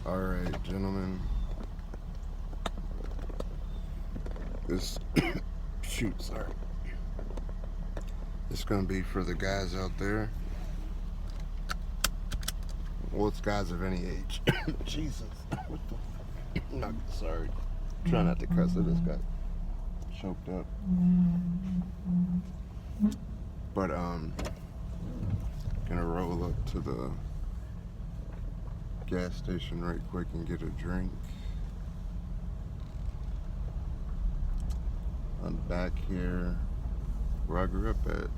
Alright, gentlemen. This shoot, sorry. It's gonna be for the guys out there. Well, it's guys of any age. Jesus. What the not sorry. Try not to cuss. I just got choked up. But gonna roll up to the gas station right quick and get a drink. I'm back here where I grew up at,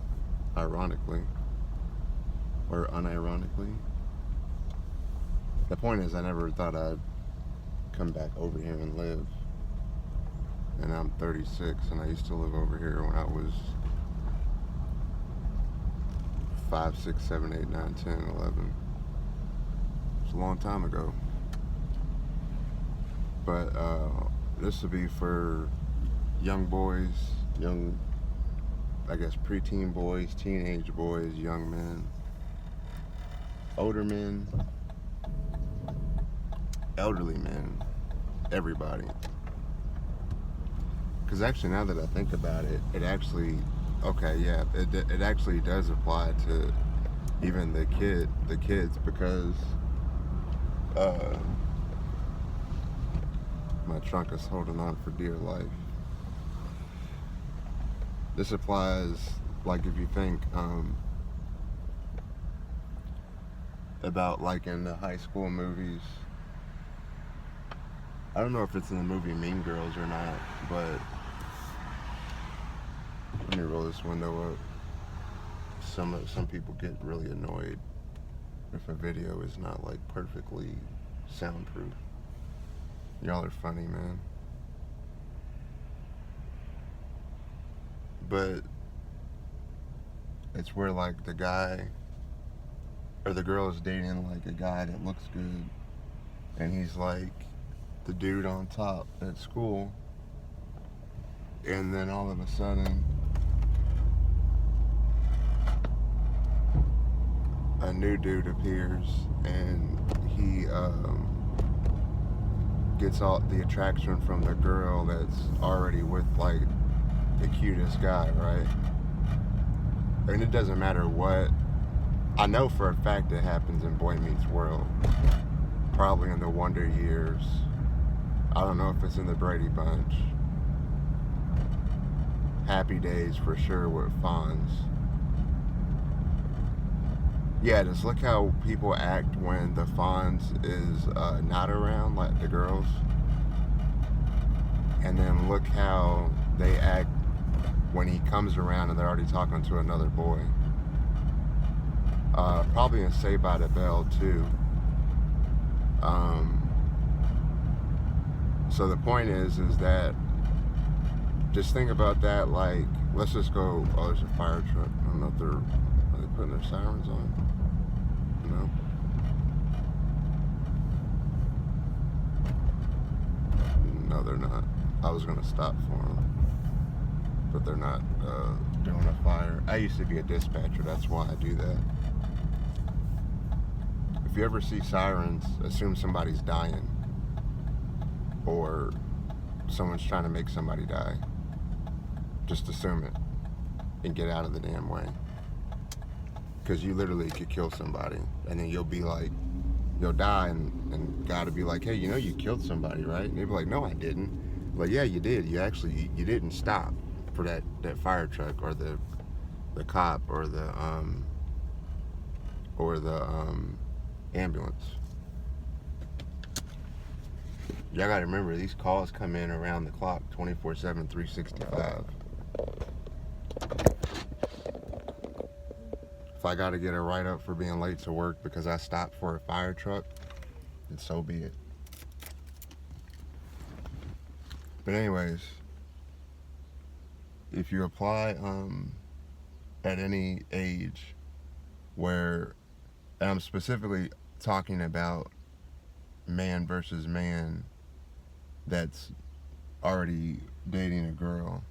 ironically, or unironically. The point is, I never thought I'd come back over here and live. And I'm 36, and I used to live over here when I was 5, 6, 7, 8, 9, 10, 11. It's a long time ago. But this will be for young boys, I guess preteen boys, teenage boys, young men, older men, elderly men, everybody. Because actually, now that I think about it, it actually, okay, yeah, it actually does apply to even the kids, because my trunk is holding on for dear life. This applies, like, if you think about, like, in the high school movies. I don't know if it's in the movie Mean Girls or not, but let me roll this window up. Some people get really annoyed if a video is not, like, perfectly soundproof. Y'all are funny, man. But it's where, like, the guy or the girl is dating, like, a guy that looks good, and he's like the dude on top at school, and then all of a sudden a new dude appears, and he gets all the attraction from the girl that's already with, like, the cutest guy, right? And it doesn't matter what. I know for a fact it happens in Boy Meets World, probably in the Wonder Years. I don't know if it's in the Brady Bunch. Happy Days for sure with Fonz. Yeah, just look how people act when the Fonz is not around, like the girls. And then look how they act when he comes around and they're already talking to another boy. Probably in Saved by the Bell too. So the point is that just think about that. Like, let's just go. Oh, there's a fire truck. I don't know if are they putting their sirens on? No. No, they're not. I was gonna stop for them, but they're not doing a fire. I used to be a dispatcher. That's why I do that. If you ever see sirens, assume somebody's dying, or someone's trying to make somebody die. Just assume it and get out of the damn way, because you literally could kill somebody, and then you'll be like, you'll die, and God will be like, hey, you know you killed somebody, right? And you'll be like, no, I didn't. Like, yeah, you did. You actually, you didn't stop for that fire truck or the cop or the ambulance. Y'all gotta remember, these calls come in around the clock, 24/7, 365. If I gotta get a write-up for being late to work because I stopped for a fire truck, then so be it. But anyways, if you apply at any age where, and I'm specifically talking about man versus man that's already dating a girl,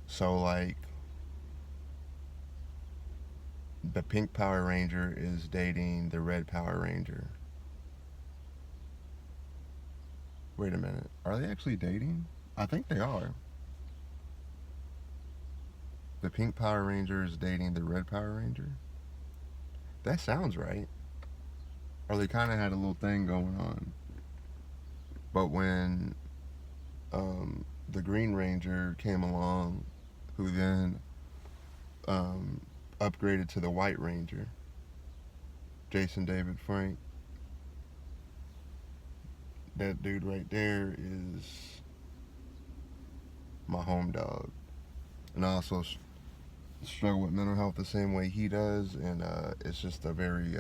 so, like, the pink Power Ranger is dating the red Power Ranger. Wait a minute. Are they actually dating? I think they are. The pink Power Ranger is dating the red Power Ranger? That sounds right. Or they kind of had a little thing going on. But when the Green Ranger came along, who then upgraded to the White Ranger, Jason David Frank, that dude right there is my home dog. And I also struggle with mental health the same way he does, and it's just a very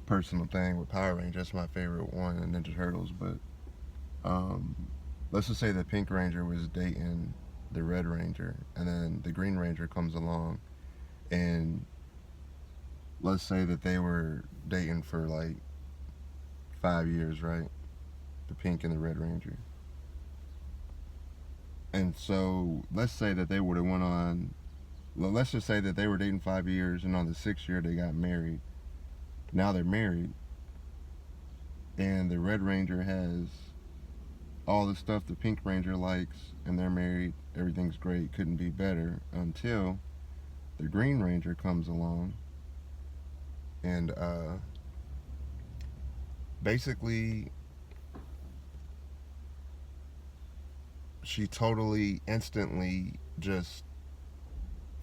personal thing with Power Rangers. That's my favorite one, and Ninja Turtles. But let's just say the Pink Ranger was dating the Red Ranger, and then the Green Ranger comes along, and let's say that they were dating for like 5 years, right? The Pink and the Red Ranger. And so let's say that they would have went on. Well, let's just say that they were dating 5 years, and on the 6th year they got married. Now they're married, and the Red Ranger has all the stuff the Pink Ranger likes, and they're married. Everything's great, couldn't be better, until the Green Ranger comes along, and basically she totally instantly just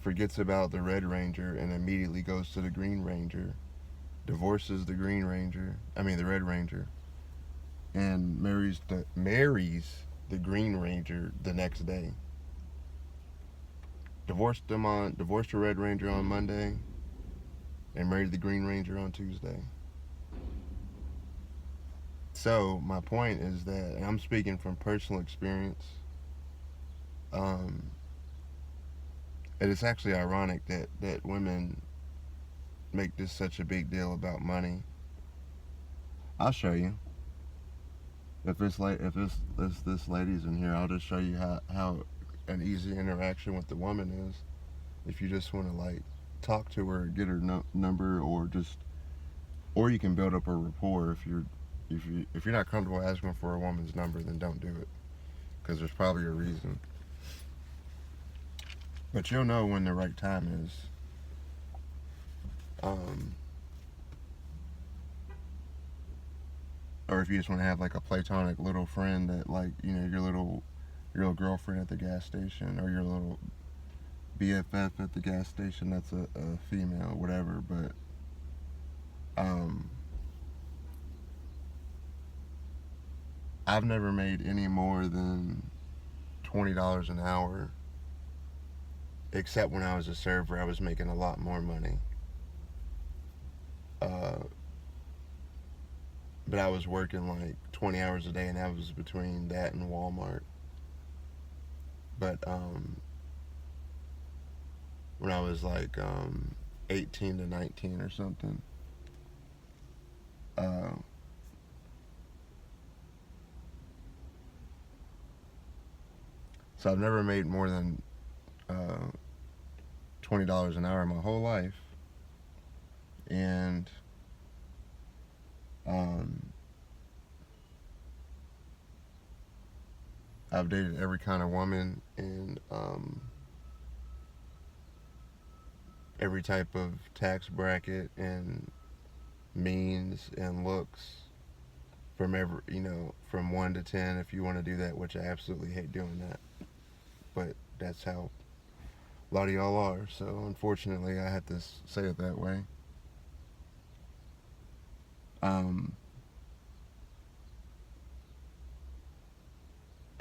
forgets about the Red Ranger and immediately goes to the Green Ranger, divorces the the Red Ranger, and marries the Green Ranger the next day. Divorced the Red Ranger on Monday, and married the Green Ranger on Tuesday. So my point is that, and I'm speaking from personal experience, um, it is actually ironic that women make this such a big deal about money. I'll show you. If this lady's in here, I'll just show you how an easy interaction with the woman is. If you just want to like talk to her, get her number, or you can build up a rapport. If you're not comfortable asking for a woman's number, then don't do it, because there's probably a reason. But you'll know when the right time is. Or if you just want to have like a platonic little friend that, like, you know, your little girlfriend at the gas station, or your little BFF at the gas station that's a female, whatever. But I've never made any more than $20 an hour, except when I was a server. I was making a lot more money. But I was working like 20 hours a day, and that was between that and Walmart. But when I was like 18 to 19 or something, uh, so I've never made more than $20 an hour my whole life, and I've dated every kind of woman, and every type of tax bracket and means and looks, from 1 to 10 if you want to do that, which I absolutely hate doing that, but that's how a lot of y'all are. So unfortunately, I have to say it that way.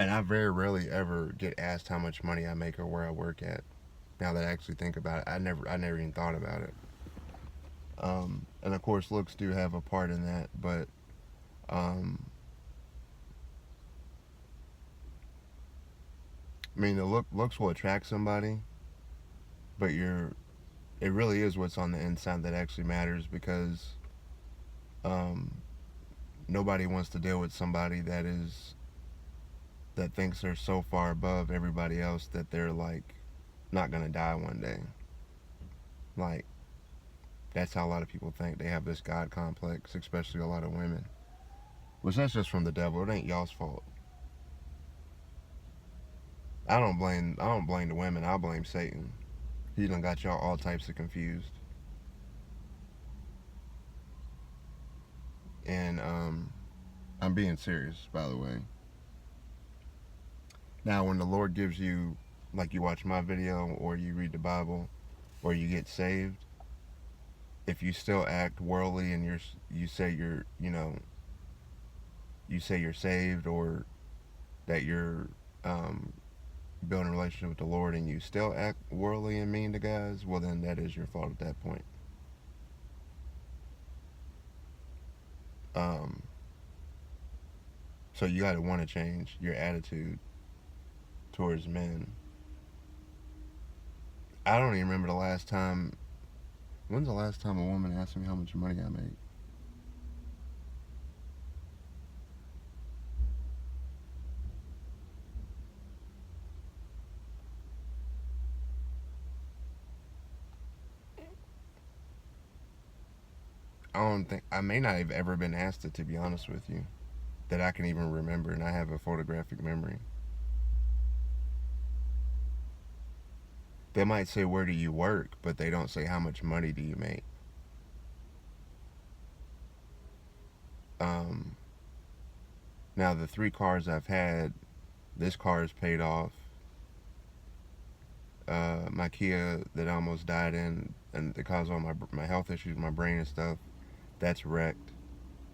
And I very rarely ever get asked how much money I make or where I work at. Now that I actually think about it, I never even thought about it. And of course, looks do have a part in that, but the looks will attract somebody, but it really is what's on the inside that actually matters, because nobody wants to deal with somebody that thinks they're so far above everybody else that they're like not gonna die one day. Like, that's how a lot of people think. They have this God complex, especially a lot of women. Which that's just from the devil. It ain't y'all's fault. I don't blame the women. I blame Satan. He done got y'all all types of confused. And I'm being serious, by the way. Now, when the Lord gives you, like, you watch my video or you read the Bible or you get saved, if you still act worldly and you say you're, you say you're saved, or that you're um, building a relationship with the Lord, and you still act worldly and mean to guys, well, then that is your fault at that point. Um, so you got to want to change your attitude towards men. I don't even remember the last time. When's the last time a woman asked me how much money I make? I don't think, I may not have ever been asked it, to be honest with you, that I can even remember, and I have a photographic memory. They might say, where do you work? But they don't say, how much money do you make? Um, Now, the 3 cars I've had, this car is paid off. My Kia that I almost died in, and that caused all my health issues, my brain and stuff, that's wrecked.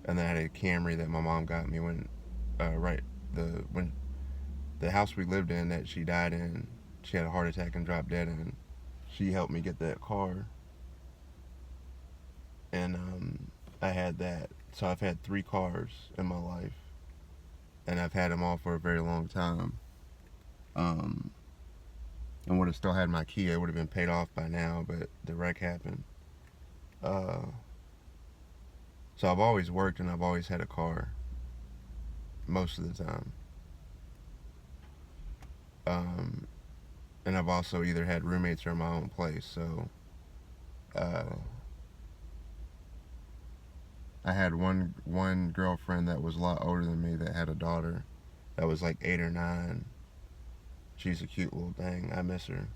And then I had a Camry that my mom got me when, right, when the house we lived in that she died in, she had a heart attack and dropped dead in. She helped me get that car, and I had that. So I've had 3 cars in my life, and I've had them all for a very long time. Um, and would have still had my Kia. It would have been paid off by now, but the wreck happened. Uh, so I've always worked and I've always had a car, most of the time. Um, and I've also either had roommates or my own place. So uh, I had one girlfriend that was a lot older than me that had a daughter that was like 8 or 9. She's a cute little thing. I miss her.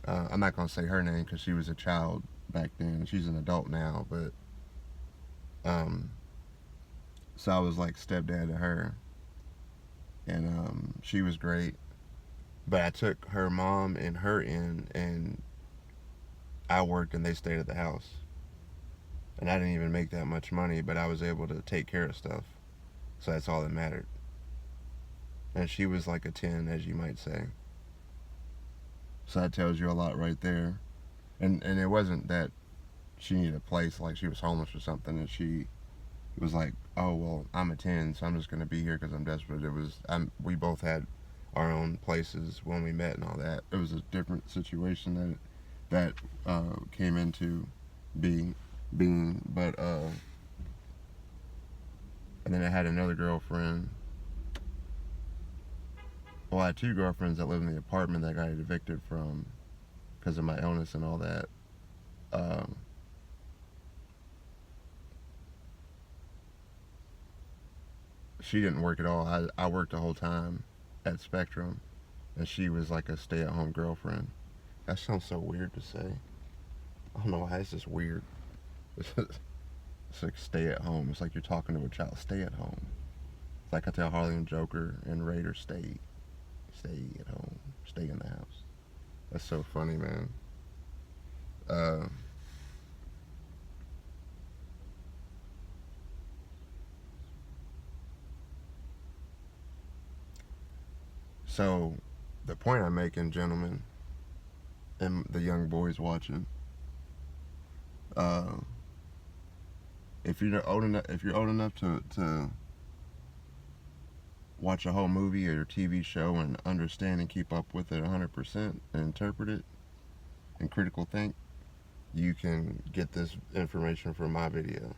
I'm not gonna say her name because she was a child back then. She's an adult now, but um, so I was like stepdad to her, and she was great. But I took her mom and her in, and I worked and they stayed at the house. And I didn't even make that much money, but I was able to take care of stuff. So that's all that mattered. And she was like a 10, as you might say. So that tells you a lot right there. And it wasn't that she needed a place, like she was homeless or something, and she was like, oh, well, I'm a 10, so I'm just going to be here because I'm desperate. We both had our own places when we met and all that. It was a different situation that came into being. But and then I had another girlfriend. Well, I had 2 girlfriends that lived in the apartment that I got evicted from because of my illness and all that. Um, she didn't work at all. I worked the whole time at Spectrum, and she was like a stay-at-home girlfriend. That sounds so weird to say. I don't know why. It's just weird. It's like stay at home. It's like you're talking to a child. Stay at home. It's like I tell Harley and Joker and Raider, stay at home. Stay in the house. That's so funny, man. Uh, so, the point I'm making, gentlemen, and the young boys watching, uh, if you're old enough to watch a whole movie or TV show and understand and keep up with it 100% and interpret it and critical think, you can get this information from my video.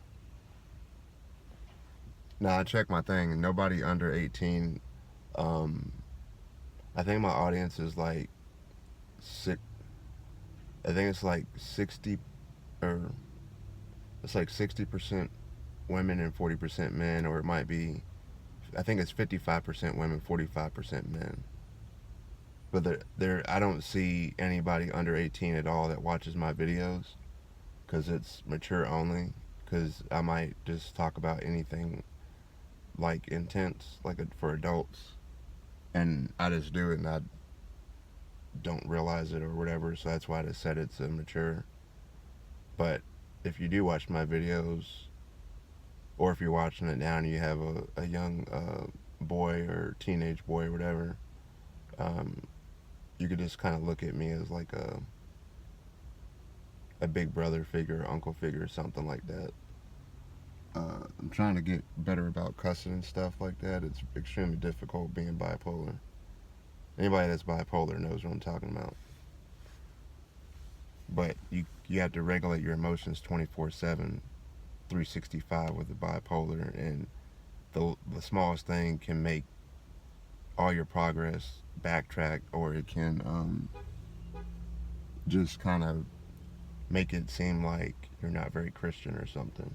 Now, I checked my thing, and nobody under 18. um, I think my audience is like six, I think it's like 60, or it's like 60% women and 40% men, or it might be, I think it's 55% women, 45% men. But I don't see anybody under 18 at all that watches my videos, because it's mature only. Because I might just talk about anything like intense, like for adults, and I just do it and I don't realize it or whatever. So that's why I just said it's immature. But if you do watch my videos, or if you're watching it now and you have a young boy or teenage boy or whatever, um, you could just kind of look at me as like a big brother figure, uncle figure, or something like that. I'm trying to get better about cussing and stuff like that. It's extremely difficult being bipolar. Anybody that's bipolar knows what I'm talking about. But you have to regulate your emotions 24/7, 365 with the bipolar, and the smallest thing can make all your progress backtrack, or it can just kind of make it seem like you're not very Christian or something.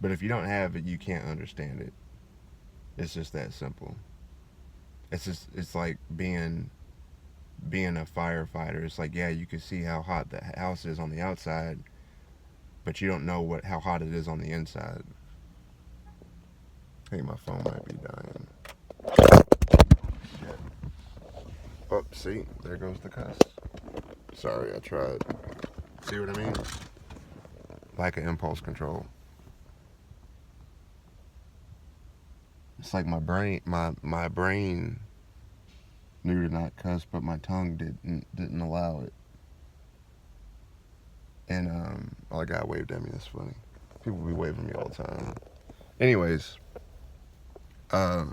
But if you don't have it, you can't understand it. It's just that simple. It's like being a firefighter. It's like, yeah, you can see how hot the house is on the outside, but you don't know how hot it is on the inside. Hey, my phone might be dying. Shit. Oh, see, there goes the cuss. Sorry, I tried. See what I mean? Lack of impulse control. It's like my brain knew to not cuss, but my tongue didn't allow it. And oh, the guy waved at me. That's funny. People be waving me all the time. Anyways, uh,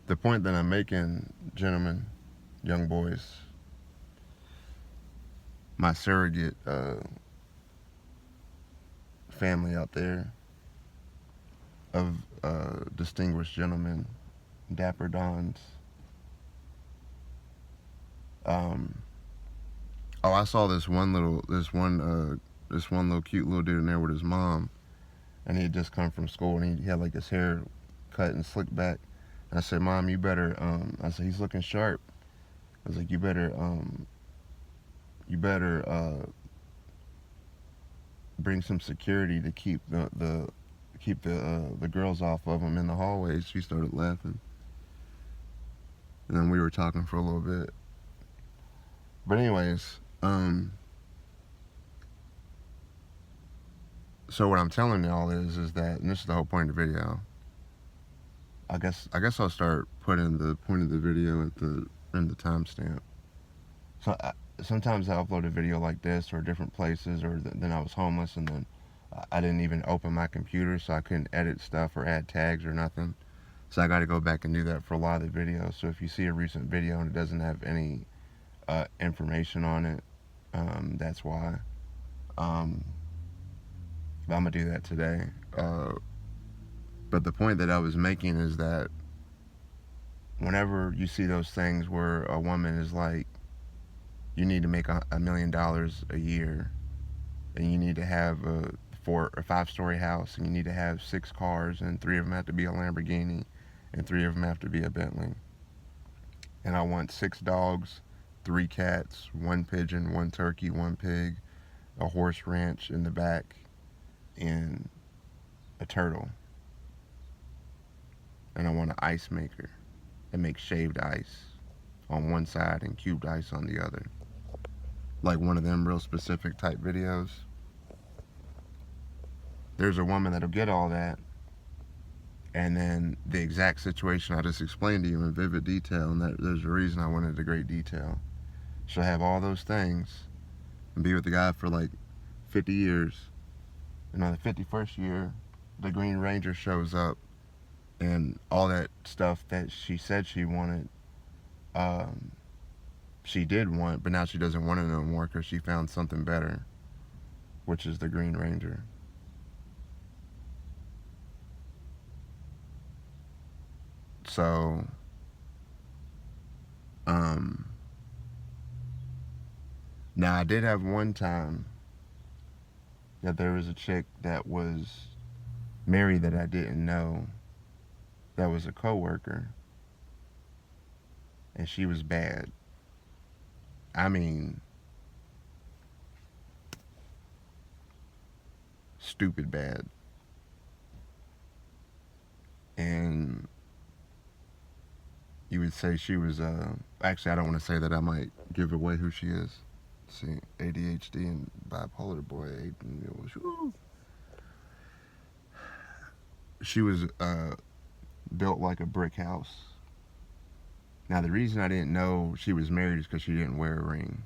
the point that I'm making, gentlemen, young boys, my surrogate family out there of distinguished gentlemen, dapper dons. Um, oh, I saw this one little cute little dude in there with his mom, and he had just come from school, and he had like his hair cut and slicked back. And I said, "Mom, you better." I said, "He's looking sharp." I was like, you better bring some security to keep the girls off of him in the hallways." She started laughing, and then we were talking for a little bit. But anyways, so what I'm telling y'all is that, and this is the whole point of the video. I guess I'll start putting the point of the video at the in the timestamp. So sometimes I upload a video like this or different places, or then I was homeless and then I didn't even open my computer, so I couldn't edit stuff or add tags or nothing. So I got to go back and do that for a lot of the videos. So if you see a recent video and it doesn't have any information on it, that's why. Um, but I'm gonna do that today. But the point that I was making is that whenever you see those things where a woman is like, you need to make $1 million a year, and you need to have a 5-story house, and you need to have 6 cars, and 3 of them have to be a Lamborghini, and 3 of them have to be a Bentley. And I want 6 dogs, 3 cats, 1 pigeon, 1 turkey, 1 pig, a horse ranch in the back, and a turtle. And I want an ice maker that makes shaved ice on one side and cubed ice on the other. Like one of them real specific type videos. There's a woman that'll get all that, and then the exact situation I just explained to you in vivid detail, and there's a reason I went into great detail. She'll have all those things and be with the guy for like 50 years. And on the 51st year, the Green Ranger shows up, and all that stuff that she said she wanted, she did want, but now she doesn't want it no more because she found something better, which is the Green Ranger. So, Now, I did have one time that there was a chick that was married that I didn't know, that was a coworker, and she was bad. I mean, stupid bad. And you would say she was, actually, I don't want to say that, I might give away who she is. Let's see, ADHD and bipolar boy, she was built like a brick house. Now, the reason I didn't know she was married is because she didn't wear a ring.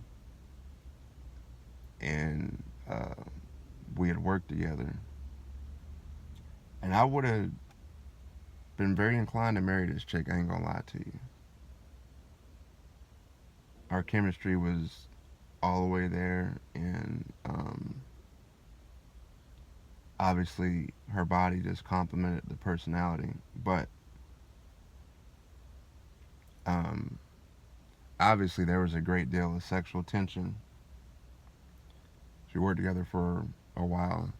And we had worked together. And I would have been very inclined to marry this chick, I ain't gonna lie to you. Our chemistry was all the way there, and obviously her body just complemented the personality. But um, obviously there was a great deal of sexual tension. We worked together for a while.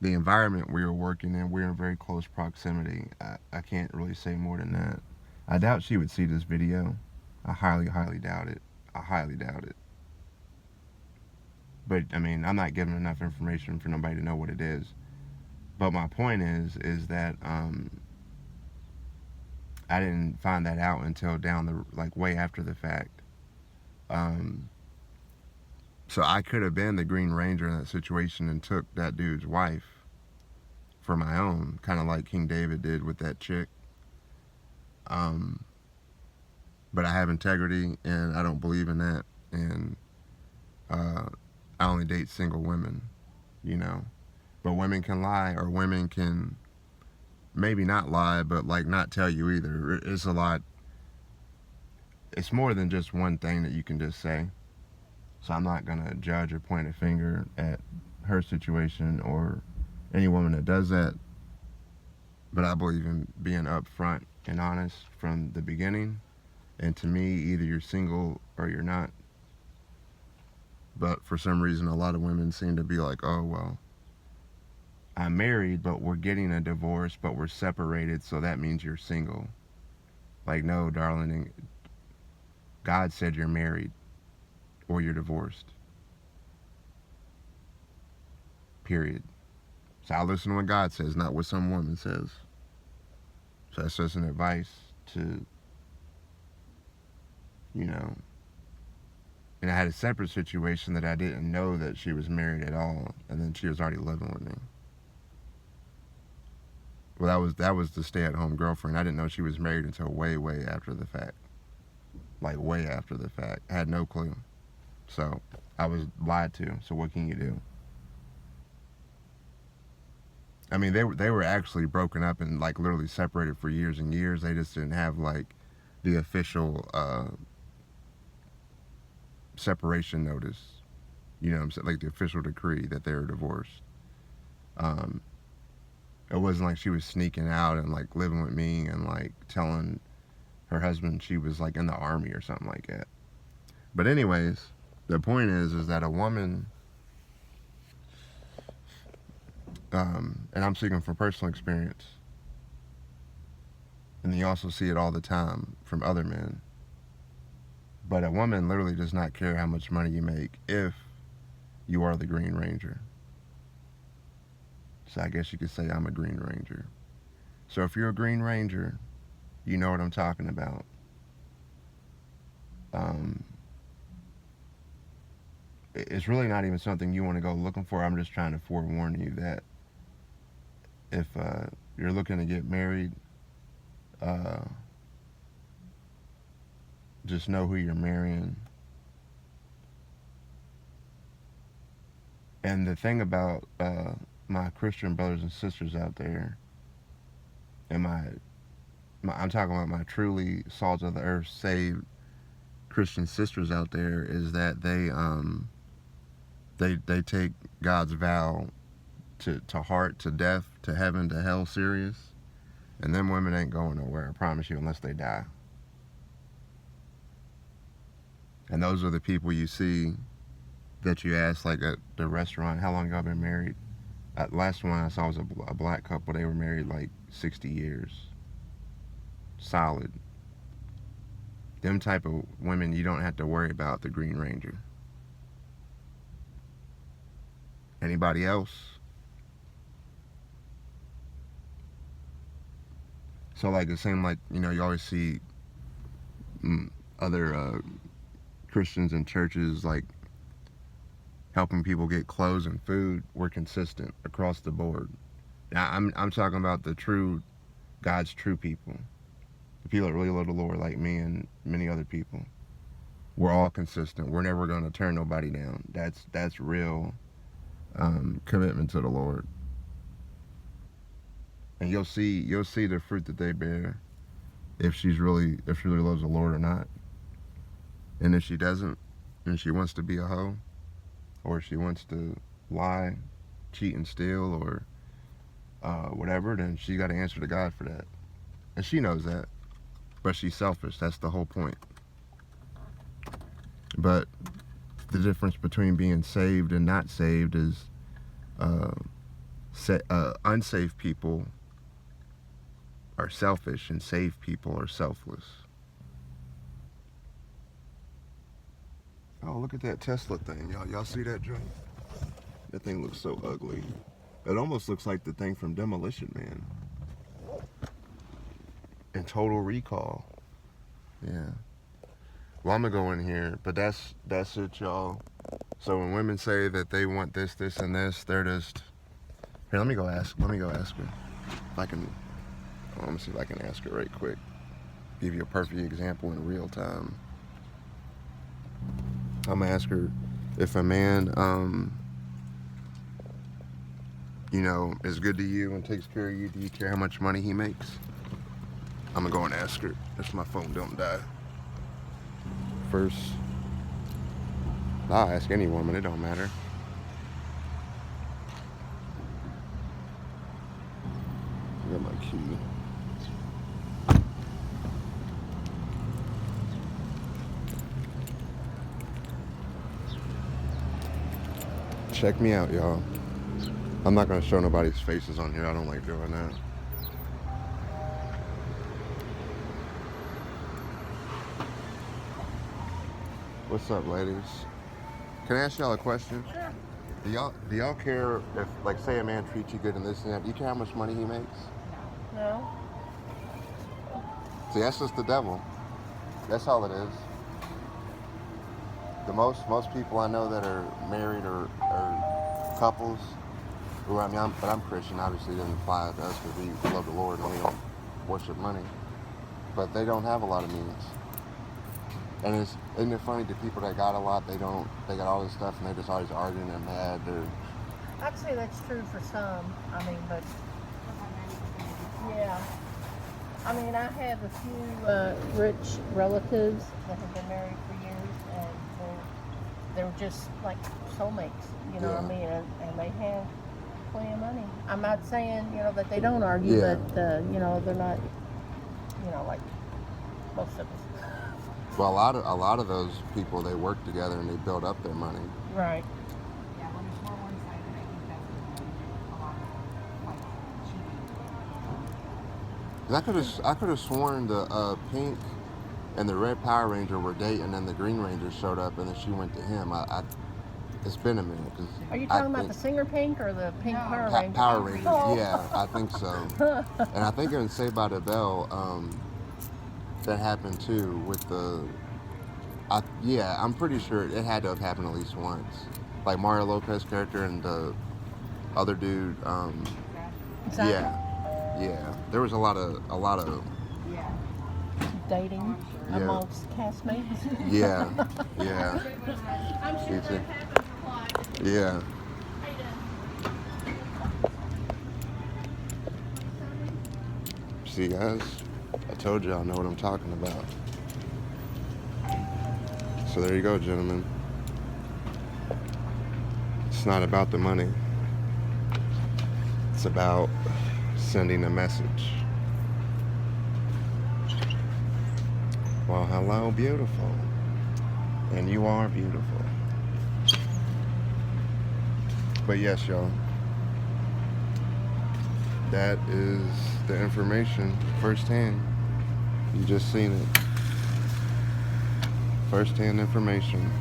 The environment we were working in, we were in very close proximity. I can't really say more than that. I doubt she would see this video. I highly, highly doubt it. I highly doubt it. But I mean, I'm not giving enough information for nobody to know what it is. But my point is that I didn't find that out until down the, like, way after the fact. So I could have been the Green Ranger in that situation and took that dude's wife for my own, kind of like King David did with that chick. But I have integrity, and I don't believe in that. And I only date single women, you know. But women can lie, or women can maybe not lie, but like not tell you either. It's a lot. It's more than just one thing that you can just say. So I'm not gonna judge or point a finger at her situation or any woman that does that. But I believe in being upfront and honest from the beginning. And to me, either you're single or you're not. But for some reason, a lot of women seem to be like, oh, well, I'm married, but we're getting a divorce, but we're separated, so that means you're single. Like, no, darling, God said you're married or you're divorced. Period. So I listen to what God says, not what some woman says. So that's just an advice to, you know. And I had a separate situation that I didn't know that she was married at all, and then she was already living with me. Well, that was the stay-at-home girlfriend. I didn't know she was married until way, way after the fact. Like, way after the fact. I had no clue. So I was lied to. So what can you do? I mean, they were actually broken up and like literally separated for years and years. They just didn't have like the official separation notice. You know what I'm saying? Like the official decree that they were divorced. It wasn't like she was sneaking out and like living with me and like telling her husband she was like in the army or something like that. But anyways, the point is that a woman, and I'm speaking from personal experience, and you also see it all the time from other men, but a woman literally does not care how much money you make if you are the Green Ranger. So I guess you could say I'm a Green Ranger. So if you're a Green Ranger, you know what I'm talking about. It's really not even something you want to go looking for. I'm just trying to forewarn you that if you're looking to get married, just know who you're marrying. And the thing about my Christian brothers and sisters out there, and I'm talking about my truly salt of the earth saved Christian sisters out there, is that they take God's vow to heart, to death, to heaven, to hell serious. And them women ain't going nowhere, I promise you, unless they die. And those are the people you see that you ask, like at the restaurant, how long y'all been married? Last one I saw was a black couple. They were married like 60 years. Solid. Them type of women, you don't have to worry about the Green Ranger. Anybody else? So like it seemed like, you know, you always see other Christians in churches like helping people get clothes and food. We're consistent across the board. Now I'm talking about the true God's true people. The people that really love the Lord, like me and many other people. We're all consistent. We're never going to turn nobody down. That's real commitment to the Lord. And you'll see the fruit that they bear if she really loves the Lord or not. And if she doesn't, and she wants to be a hoe, or she wants to lie, cheat and steal, or whatever, then she got to answer to God for that. And she knows that. But she's selfish. That's the whole point. But the difference between being saved and not saved is unsaved people are selfish and saved people are selfless. Oh, look at that Tesla thing. Y'all see that joint? That thing looks so ugly. It almost looks like the thing from Demolition Man. And Total Recall. Yeah. Well, I'm gonna go in here, but that's it, y'all. So when women say that they want this, and this, they're just here. Let me go ask her if I can. Let me see if I can ask her right quick. Give you a perfect example in real time. I'm gonna ask her if a man, you know, is good to you and takes care of you. Do you care how much money he makes? I'm gonna go and ask her if my phone don't die. First, I'll ask any woman, it don't matter. I got my key. Check me out, y'all. I'm not gonna show nobody's faces on here. I don't like doing that. What's up, ladies? Can I ask y'all a question? Sure. Do y'all care if, like, say a man treats you good and this and that? Do you care how much money he makes? No. See, that's just the devil. That's all it is. The most people I know that are married or couples, who I'm Christian. Obviously, it doesn't apply to us because we love the Lord and we don't worship money. But they don't have a lot of means. And isn't it funny, the people that got a lot, they got all this stuff and they're just always arguing and mad. I'd say that's true for some. I mean, but yeah. I mean, I have a few rich relatives that have been married for years, and they're just like soulmates. You know what I mean? And they have plenty of money. I'm not saying, you know, that they don't argue, but you know, they're not, you know, like most of us. Well, a lot of those people, they work together and they build up their money. Right. Yeah, when it's more one-sided, I think that's a lot of like cheating. I could have sworn the pink and the red Power Ranger were dating, and then the Green Ranger showed up, and then she went to him. It's been a minute. Cause are you talking about the singer Pink or the Pink Power Ranger? Power Ranger, oh. Yeah, I think so. And I think in Saved by the Bell, that happened too with I'm pretty sure it had to have happened at least once. Like Mario Lopez character and the other dude. Exactly. Yeah. There was a lot of dating amongst castmates. Yeah. I'm sure that happens a lot. Yeah. See, guys, I told you I know what I'm talking about. So there you go, gentlemen. It's not about the money. It's about sending a message. Well, hello, beautiful. And you are beautiful. But yes, y'all. That is the information firsthand. You just seen it. Firsthand information.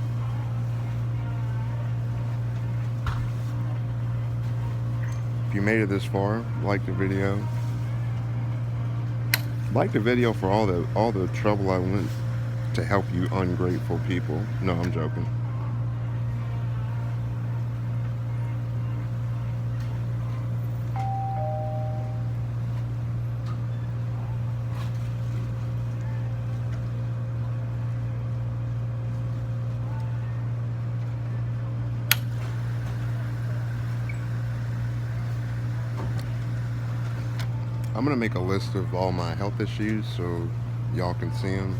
If you made it this far, like the video. Like the video for all the trouble I went to help you ungrateful people. No, I'm joking. I'm gonna make a list of all my health issues so y'all can see them.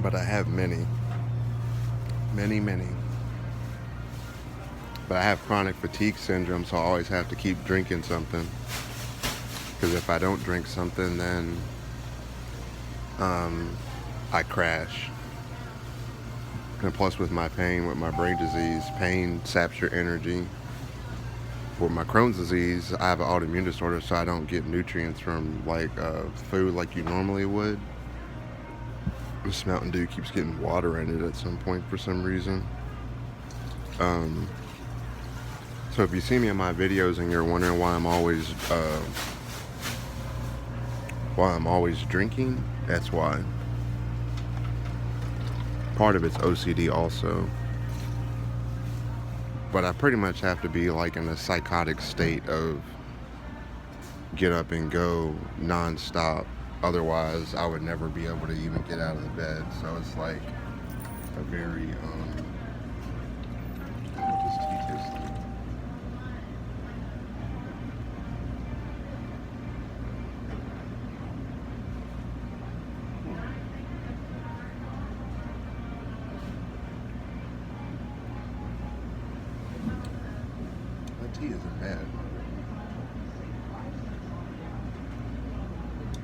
But I have many. But I have chronic fatigue syndrome, so I always have to keep drinking something. Because if I don't drink something, then I crash. And plus with my pain, with my brain disease, pain saps your energy. For my Crohn's disease, I have an autoimmune disorder, so I don't get nutrients from like food like you normally would. This Mountain Dew keeps getting water in it at some point for some reason. So if you see me in my videos and you're wondering why I'm always drinking, that's why. Part of it's OCD also. But I pretty much have to be like in a psychotic state of get up and go non-stop. Otherwise, I would never be able to even get out of the bed. So it's like a very, what does tea taste like? That tea isn't bad.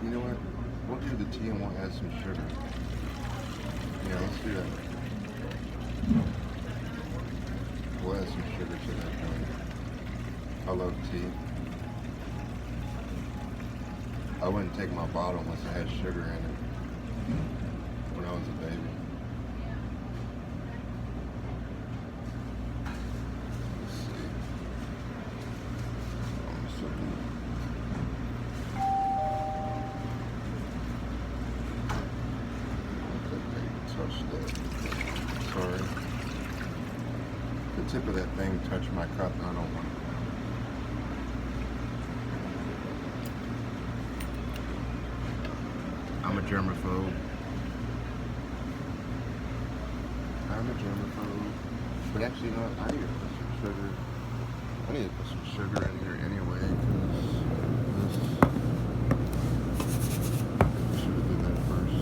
You know what? We'll do the tea and we'll add some sugar. Yeah, let's do that. We'll add some sugar to that thing. I love tea. I wouldn't take my bottle unless it had sugar in it when I was a baby. Let's see. Touch that. Sorry. The tip of that thing touched my cup and I don't want it. I'm a germaphobe. But actually, no, I need to put some sugar. I need to put some sugar in here anyway, because I should have did that first.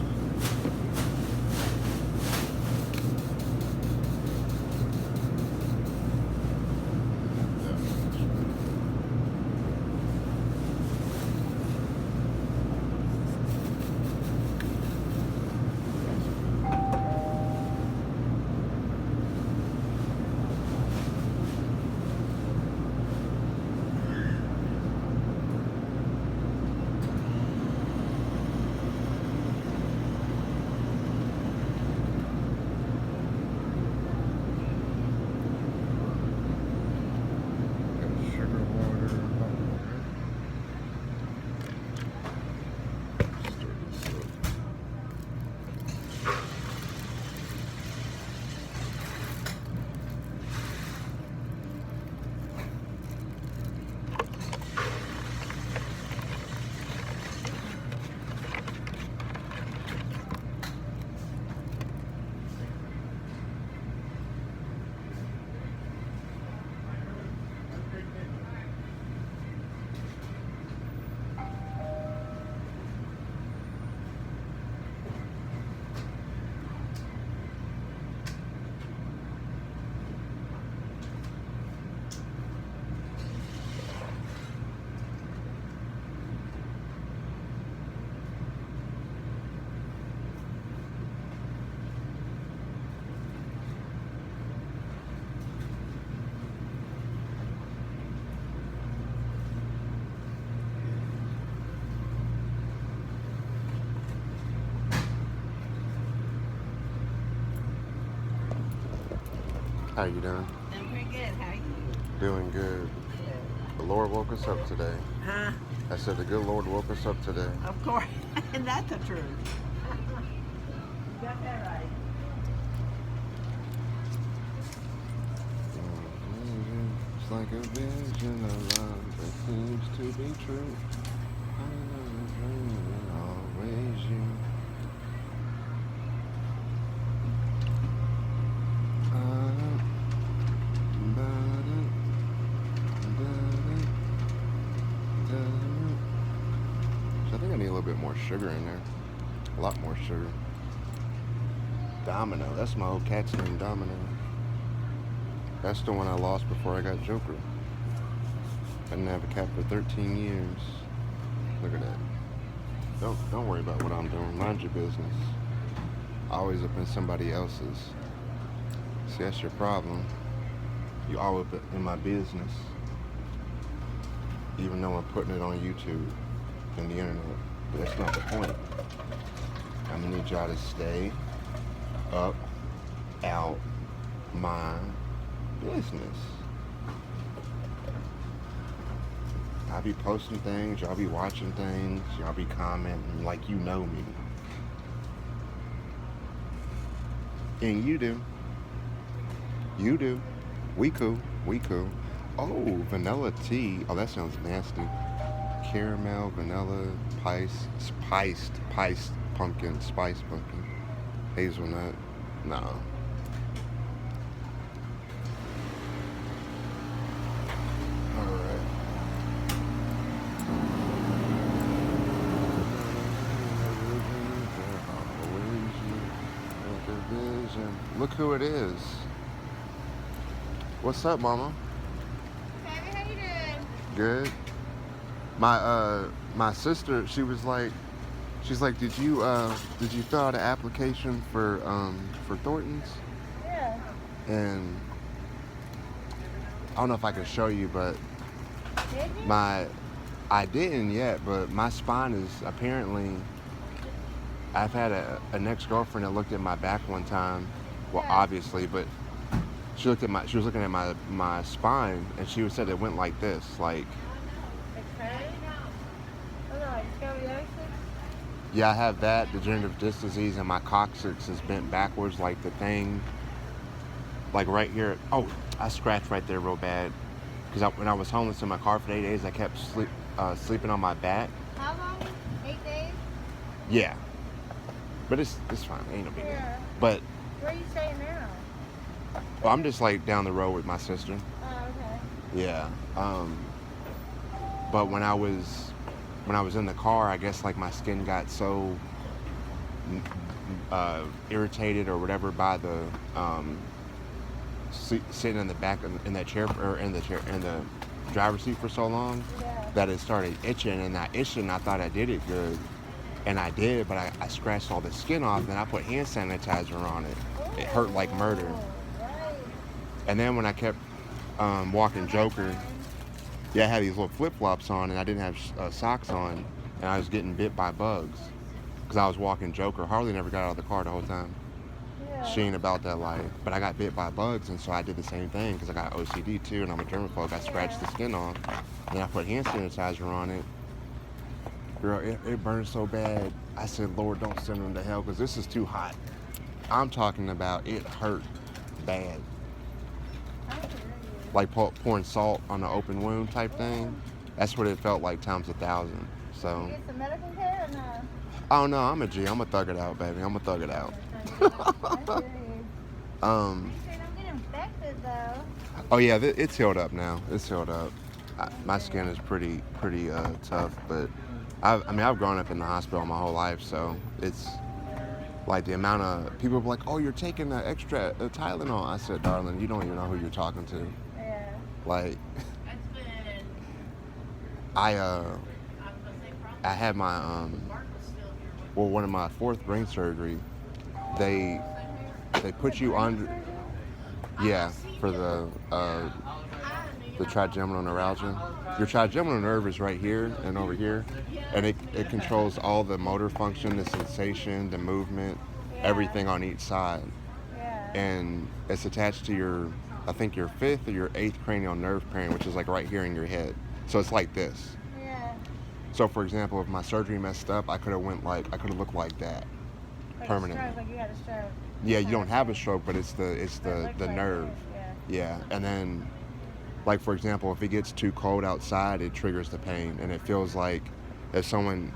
How you doing? I'm pretty good. How are you? Doing good. The Lord woke us up today. Huh? I said the good Lord woke us up today. Of course. And that's the truth. You got that right. It's like a vision of love that seems to be true. I know a dream and always you. So I think I need a little bit more sugar in there. A lot more sugar. Domino. That's my old cat's name, Domino. That's the one I lost before I got Joker. I didn't have a cat for 13 years. Look at that. Don't worry about what I'm doing. Mind your business. Always up in somebody else's. See, that's your problem. You all up in my business. Even though I'm putting it on YouTube and the internet. But that's not the point. I'm gonna need y'all to stay up out my business. I'll be posting things, y'all be watching things, y'all be commenting like you know me. And you do. You do. We cool. We cool. Oh, vanilla tea. Oh, that sounds nasty. Caramel, vanilla, spiced pumpkin, spice pumpkin. Hazelnut. No. Alright. Look who it is. What's up, Mama? Baby, how you doing? Good. My sister, she's like, did you fill out an application for Thornton's? Yeah. And I don't know if I can show you, but Did you? I didn't yet, but my spine is apparently. I've had an ex-girlfriend that looked at my back one time. Well, Yeah. obviously, but she was looking at my spine, and she said it went like this, like. Okay. Oh no, scoliosis? Yeah, I have that, degenerative disc disease, and my coccyx is bent backwards, like the thing, like right here. Oh, I scratched right there real bad, because when I was homeless in my car for 8 days, I kept sleeping on my back. How long? 8 days? Yeah, but it's fine, ain't no big deal. Yeah. But Where are you staying now? well, I'm just like down the road with my sister. Oh, okay. Yeah. But when I was in the car, I guess like my skin got so irritated or whatever by the sitting in the back in that chair or in the driver's seat for so long Yeah. that it started itching, and that itching, I thought I did it good, and I did, but I scratched all the skin off, and then I put hand sanitizer on it. It hurt like murder. Right. And then when I kept walking Joker, yeah, I had these little flip-flops on, and I didn't have socks on, and I was getting bit by bugs because I was walking Joker. Harley never got out of the car the whole time. Yeah. She ain't about that life. But I got bit by bugs, and so I did the same thing because I got OCD too, and I'm a germaphobe. I scratched the skin off, and I put hand sanitizer on it. Girl, it burned so bad. I said, Lord, don't send them to hell because this is too hot. I'm talking about it hurt bad. Like pouring salt on an open wound type thing. That's what it felt like times 1,000. So, Get some medical care or no? oh no, I'm a G. I'm gonna thug it out, baby. I'm gonna thug it out. I hear you. Um, Make sure you don't get infected though. oh yeah, it's healed up now. It's healed up. My skin is pretty tough, but I've grown up in the hospital my whole life, so it's like the amount of people are like, oh, you're taking the extra Tylenol. I said, darling, you don't even know who you're talking to. Yeah. Like, I had my one of my 4th brain surgery. They put you under, yeah, for the trigeminal neuralgia. Your trigeminal nerve is right here and over here, and it controls all the motor function, the sensation, the movement, everything on each side. Yeah. And it's attached to your I think your 5th or your 8th cranial nerve pairing, which is like right here in your head. So it's like this. Yeah. So for example, if my surgery messed up, I could have looked like that Like permanently. a stroke, like you had a stroke. Yeah, you don't have a stroke, but it's the looks like nerve. it, Yeah, and then, like for example, if it gets too cold outside, it triggers the pain, and it feels like if someone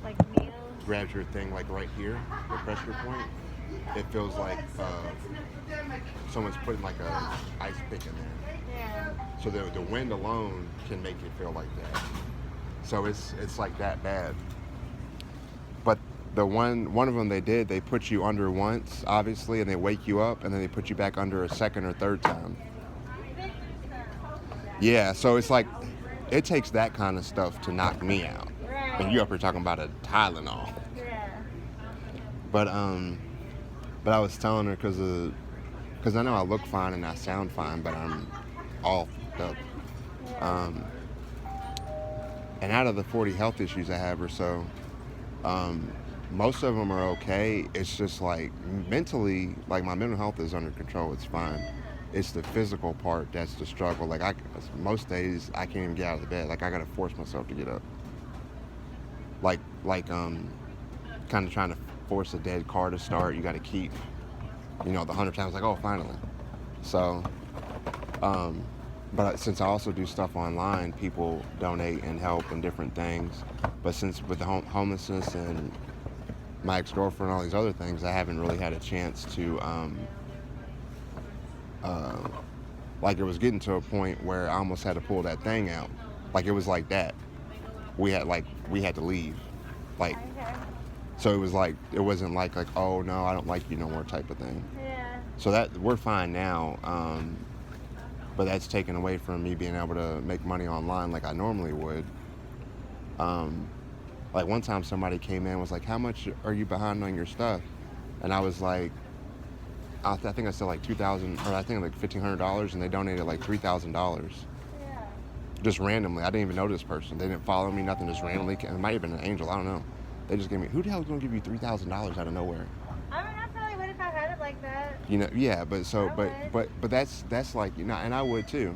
Like needles. grabs your thing like right here, the pressure point, it feels like someone's putting like a ice pick in there. Yeah. So the wind alone can make it feel like that. So it's like that bad. But the one of them they put you under once, obviously, and they wake you up, and then they put you back under a second or third time. Yeah, so it's like, it takes that kind of stuff to knock me out. Right. And you up here talking about a Tylenol. Yeah. But I was telling her because I know I look fine and I sound fine, but I'm all fucked up. Yeah. And out of the 40 health issues I have or so, most of them are okay. It's just like mentally, like my mental health is under control. It's fine. It's the physical part that's the struggle. Like most days I can't even get out of the bed. Like I gotta force myself to get up. Like kind of trying to force a dead car to start. You gotta keep, the 100 times like, oh, finally. So, but since I also do stuff online, people donate and help and different things. But since with the homelessness and my ex-girlfriend and all these other things, I haven't really had a chance to, like it was getting to a point where I almost had to pull that thing out. Like it was like that. We had to leave. Like, Okay. so it was like, it wasn't like, oh no, I don't like you no more type of thing. Yeah. So that we're fine now. But that's taken away from me being able to make money online like I normally would. Like one time somebody came in and was like, how much are you behind on your stuff? And I was like, I think I said like $2,000, or I think like $1,500, and they donated like $3,000. Yeah. Just randomly. I didn't even know this person. They didn't follow me, nothing, just randomly. It might have been an angel, I don't know. They just gave me, who the hell is going to give you $3,000 out of nowhere? I mean, I probably would if I had it like that. Yeah, but so, I would. but that's like, and I would too.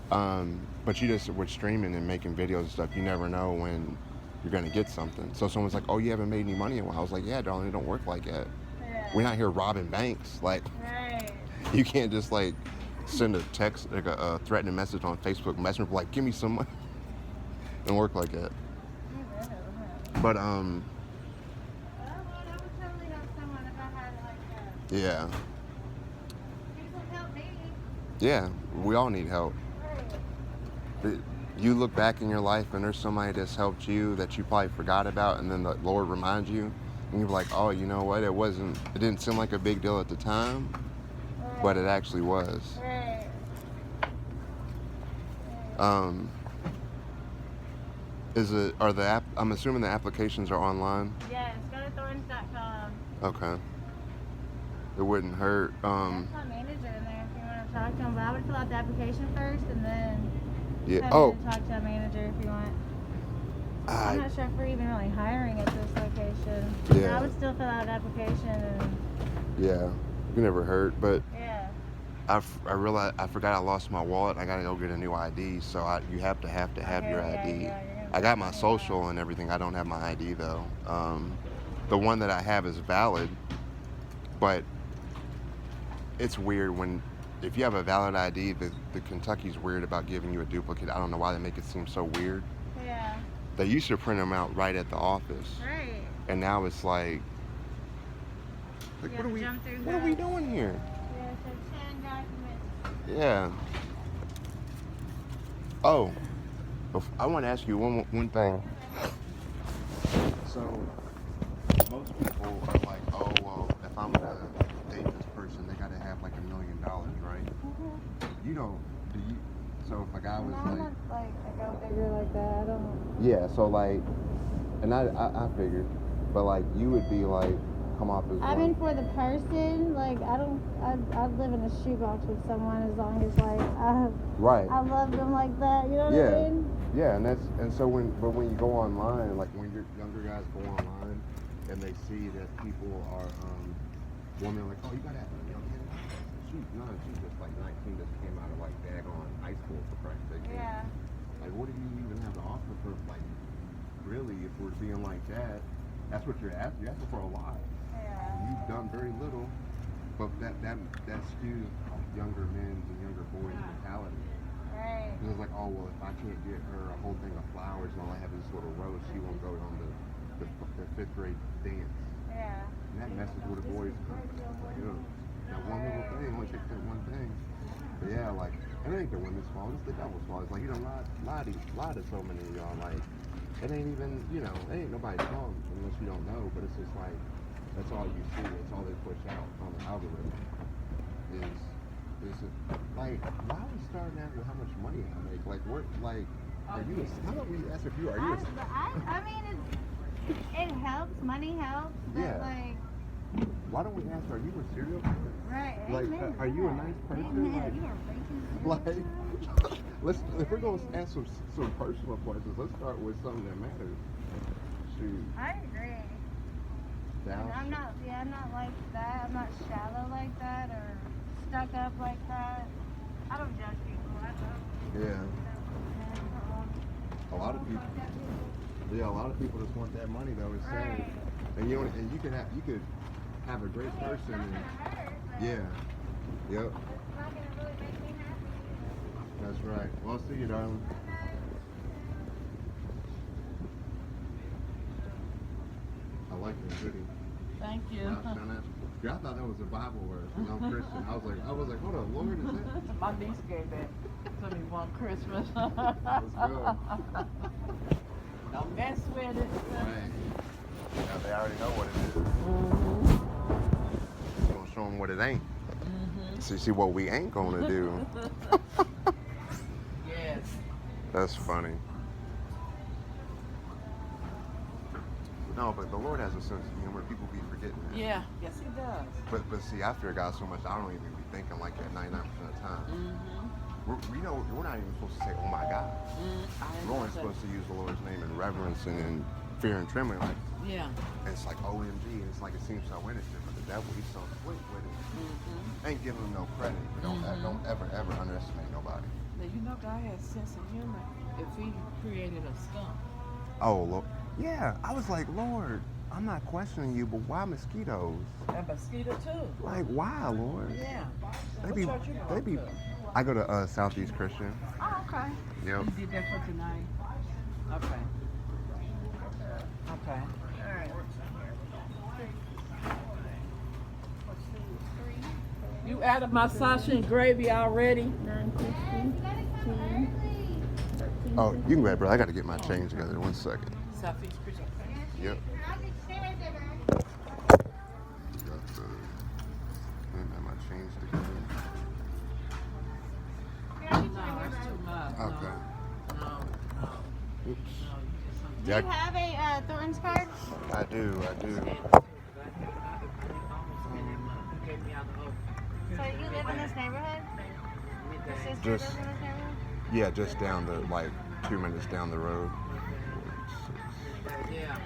But you just, with streaming and making videos and stuff, you never know when you're going to get something. So someone's like, oh, you haven't made any money in a while. I was like, yeah, darling, it don't work like that. Yeah. We're not here robbing banks. Like, Right. you can't just like send a text, like a threatening message on Facebook Messenger, like, give me some money. It don't work like that. But, Oh, well, I would totally help someone if I had it like that. yeah. People help me. Yeah, we all need help. Right. You look back in your life and there's somebody that's helped you that you probably forgot about, and then the Lord reminds you, and you're like, oh, you know what, it didn't seem like a big deal at the time, Right. but it actually was. Right. I'm assuming the applications are online? Yes, go to thorns.com. Okay. It wouldn't hurt. That's my manager in there if you want to talk to him. But I would fill out the application first and then Yeah. have Oh, him talk to a manager if you want. I'm not sure if we're even really hiring at this location. Yeah. I would still fill out an application and yeah. You never hurt, but yeah. I realized I forgot I lost my wallet. I gotta go get a new ID, so you have to have Okay, your yeah, ID. yeah, you're gonna I got my have to. social and everything. I don't have my ID though. The one that I have is valid, but it's weird if you have a valid ID, the Kentucky's weird about giving you a duplicate. I don't know why they make it seem so weird. Yeah. They used to print them out right at the office, Right. and now it's like You what have are to we jump through what are we hoops. doing here? Yeah, so 10 documents. Yeah. Oh, I want to ask you one thing. So, most people are like, oh, well, if I'm going to date this person, they got to have like $1 million, right? Mm-hmm. You don't, do you? So if a guy was No, I'm like, not like I go bigger like that. I don't. yeah, so like, and I figured, but like you would be like, come off as I mean, for the person, like I'd live in a shoebox with someone as long as like right. I love them like that. You know what Yeah. I mean? Yeah, and so when you go online, like when your younger guys go online and they see that people are women like, oh, you gotta have $1 million, she's just like 19, just came out of like daggone high school for Christ's sake. Yeah. Like, what do you even have to offer for, like, really, if we're being like that, that's what you're asking. You're asking for a lot. Yeah. You've done very little, but that skews younger men's and younger boys' mentality. Right. Because it's like, oh, well, if I can't get her a whole thing of flowers and all I have is this little rose, she won't go on the 5th grade dance. Yeah. And that messes with a boy's like, ugh, that one little thing, only takes that one thing. But yeah, like, it ain't the women's fault, it's the devil's fault. It's like, you don't lie to so many of y'all, like, it ain't even, it ain't nobody's fault unless you don't know, but it's just like, that's all you see, it's all they push out on the algorithm. Like, why are we starting out with how much money I make? Like, how about we ask if you are you I mean, it helps, money helps, but Yeah. like... Why don't we ask, are you a serial killer? Right. Like, Amen. are you a nice person? Amen. You are racist. Like, if we're gonna ask some personal questions, let's start with something that matters. Shoot. I agree. And I'm not like that. I'm not shallow like that or stuck up like that. I don't judge people. I don't. Yeah. A lot of people. Yeah, a lot of people just want that money though. It's sad. Right. And you could have a great person. And, yeah. Yep. It's not gonna really make me happy. That's right. Well, I'll see you, darling. I like the hoodie. Thank you. Yeah, I thought that was a Bible verse, and I'm Christian. I was like, hold on, Lord, is that? My niece gave that to me one Christmas. Let's go. Don't mess with it. Right. Now they already know what it is. We're gonna show them what it ain't. See what we ain't gonna do. Yes. That's funny. No, but the Lord has a sense of humor. People be forgetting that. Yeah. Yes, he does. But see, I fear God so much, I don't even be thinking like that 99% of the time. We're not even supposed to say, oh my God. We're only supposed to use the Lord's name in reverence and in fear and trembling. Like, Yeah. and it's like OMG, and it's like it seems so innocent, but the devil, he's so sweet with it. Ain't giving him no credit. Don't ever underestimate nobody. Now, you know God has sense of humor if he created a skunk. Oh, Lord. Yeah, I was like, Lord, I'm not questioning you, but why mosquitoes? And mosquito too. Like, why, Lord? Yeah. They What be, church you they go be. to? I go to Southeast Christian. Oh, okay. Yep. You did that for tonight? Okay. Okay. All right. You added my sausage and gravy already? 9:15. Oh, you can go ahead, bro. I got to get my change together. 1 second. Southeast Christian. Yep. Got my change together. No, that's too much. Okay. No. Oops. Do you have a Thornton's card? I do. So you live in this neighborhood? Your sister Just- lives in this neighborhood? Yeah, just down the, like, 2 minutes down the road. Yeah.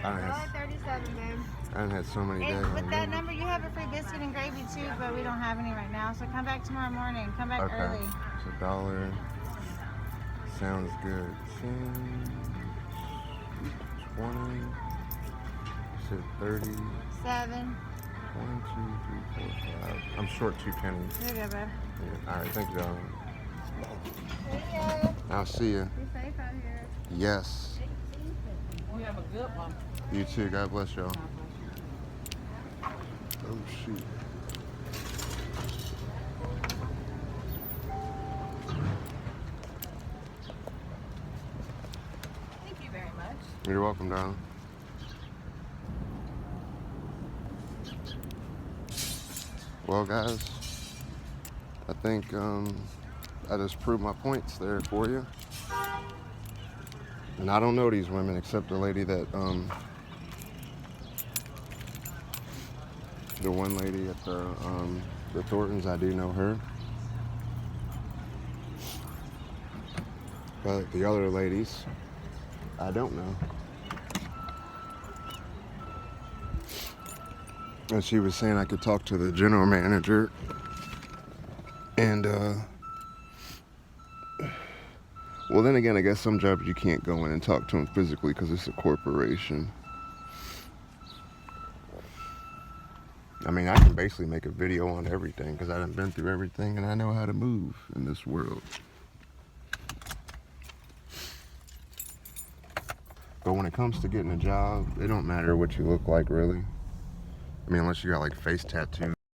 I done had, $1.37, babe. I done had so many days. And with that number, you have a free biscuit and gravy too, but we don't have any right now. So come back tomorrow morning. Come back Okay. early. It's $1. Sounds good. 10, 20. You said 30. 7. 1, 2, 3, 4, 5. I'm short 2 pennies. There you go, babe. Yeah. All right, thank you, darling. See ya. I'll see you. Be safe out here. Yes. You have a good one. You too. God bless y'all. Oh, shoot. Thank you very much. You're welcome, darling. Well, guys, I think I just proved my points there for you. And I don't know these women except the lady that, the one lady at the Thorntons, I do know her. But the other ladies, I don't know. And she was saying I could talk to the general manager And well, then again, I guess some jobs you can't go in and talk to them physically because it's a corporation. I mean, I can basically make a video on everything because I done been through everything and I know how to move in this world. But when it comes to getting a job, it don't matter what you look like, really. I mean, unless you got like face tattoos.